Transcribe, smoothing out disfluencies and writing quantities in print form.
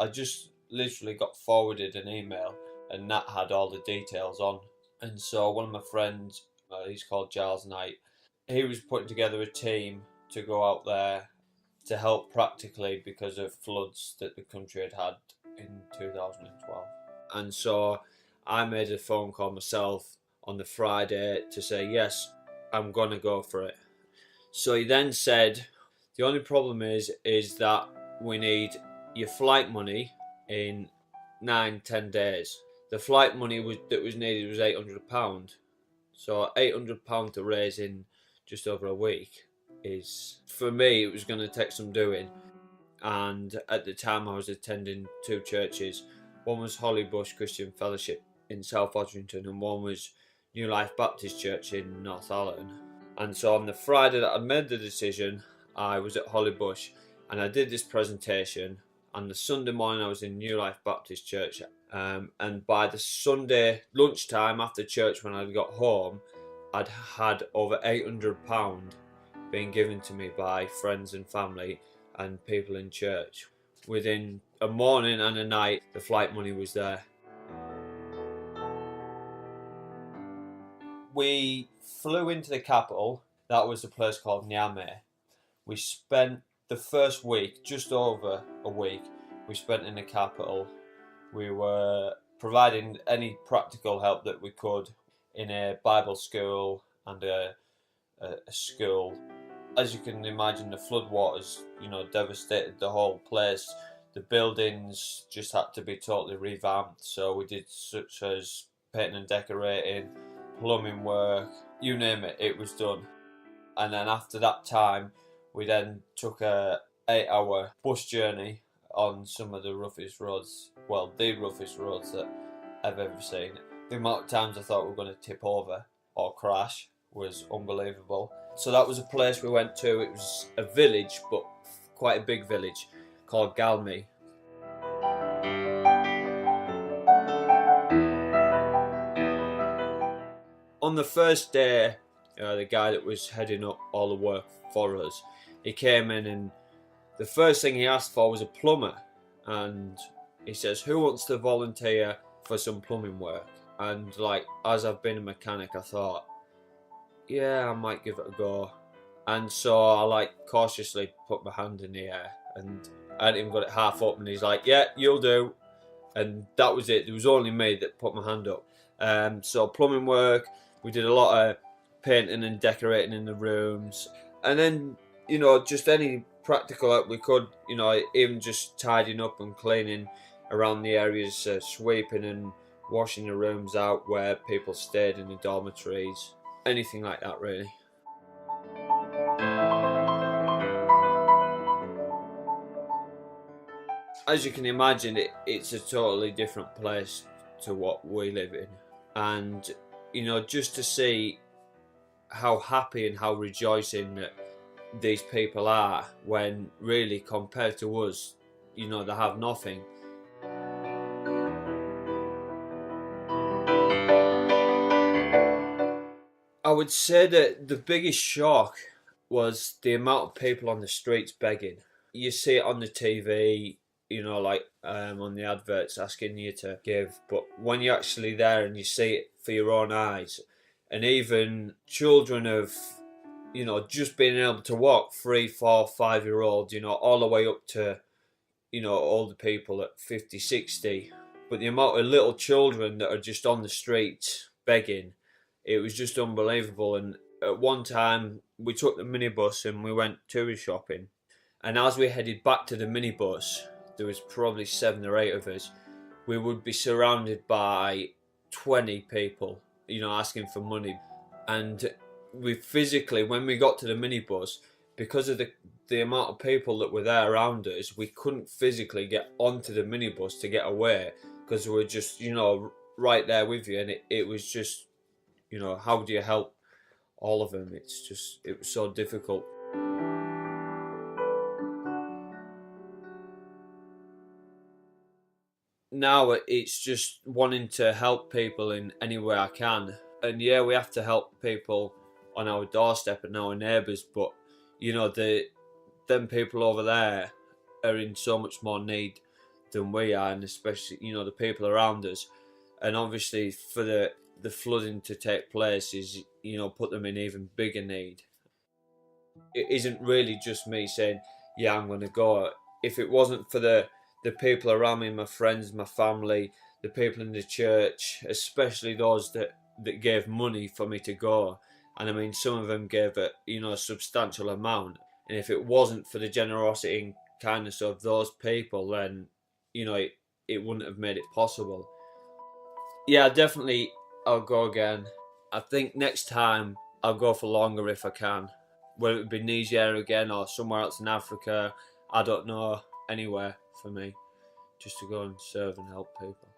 I just literally got forwarded an email, and that had all the details on. And so one of my friends, he's called Giles Knight, he was putting together a team to go out there to help practically because of floods that the country had had in 2012. And so I made a phone call myself on the Friday to say, yes, I'm going to go for it. So he then said, the only problem is that we need your flight money in 9-10 days. The flight money that was needed was £800. So £800 to raise in just over a week is, for me, it was going to take some doing. And at the time I was attending two churches. One was Hollybush Christian Fellowship in South Washington, and one was New Life Baptist Church in North Allerton. And so on the Friday that I made the decision, I was at Hollybush and I did this presentation. And the Sunday morning I was in New Life Baptist Church, and by the Sunday lunchtime after church, when I got home, I'd had over £800 being given to me by friends and family and people in church. Within a morning and a night, the flight money was there. We flew into the capital. That was a place called Niamey. We spent the first week, just over a week, we spent in the capital. We were providing any practical help that we could in a Bible school and a school. As you can imagine, the floodwaters, devastated the whole place. The buildings just had to be totally revamped. So we did such as painting and decorating, plumbing work, you name it, it was done. And then after that time, we then took a 8-hour bus journey on some of the roughest roads, well, the roughest roads that I've ever seen. The amount of times I thought we were going to tip over or crash was unbelievable. So that was a place we went to. It was a village, but quite a big village, called Galmi. On the first day, the guy that was heading up all the work for us, he came in, and the first thing he asked for was a plumber. And he says, who wants to volunteer for some plumbing work? And as I've been a mechanic, I thought, yeah, I might give it a go. And so I cautiously put my hand in the air, and I hadn't even got it half up, and he's like, yeah, you'll do. And that was it. There was only me that put my hand up. So plumbing work, we did a lot of painting and decorating in the rooms. And then, just any practical help we could, even just tidying up and cleaning around the areas, sweeping and washing the rooms out where people stayed in the dormitories. Anything like that, really. As you can imagine, it's a totally different place to what we live in. And, just to see how happy and how rejoicing that these people are, when really compared to us, they have nothing. I would say that the biggest shock was the amount of people on the streets begging. You see it on the TV, on the adverts asking you to give, but when you're actually there and you see it for your own eyes, and even children of, just being able to walk, 3, 4, 5-year-olds, all the way up to, older people at 50, 60, but the amount of little children that are just on the streets begging, it was just unbelievable. And at one time, we took the minibus and we went tourist shopping. And as we headed back to the minibus, there was probably 7 or 8 of us. We would be surrounded by 20 people, asking for money. And we physically, when we got to the minibus, because of the amount of people that were there around us, we couldn't physically get onto the minibus to get away, because we were just, right there with you. And it was just, how do you help all of them? It was so difficult. Now it's just wanting to help people in any way I can. And yeah, we have to help people on our doorstep and our neighbours, but them people over there are in so much more need than we are, and especially the people around us. And obviously, for the flooding to take place is put them in even bigger need. It isn't really just me saying, yeah, I'm going to go. If it wasn't for the people around me, my friends, my family, the people in the church, especially those that gave money for me to go, and I mean some of them gave a substantial amount, and if it wasn't for the generosity and kindness of those people, then it wouldn't have made it possible. Yeah, definitely I'll go again. I think next time I'll go for longer if I can. Whether it be Niger again or somewhere else in Africa, I don't know. Anywhere for me, just to go and serve and help people.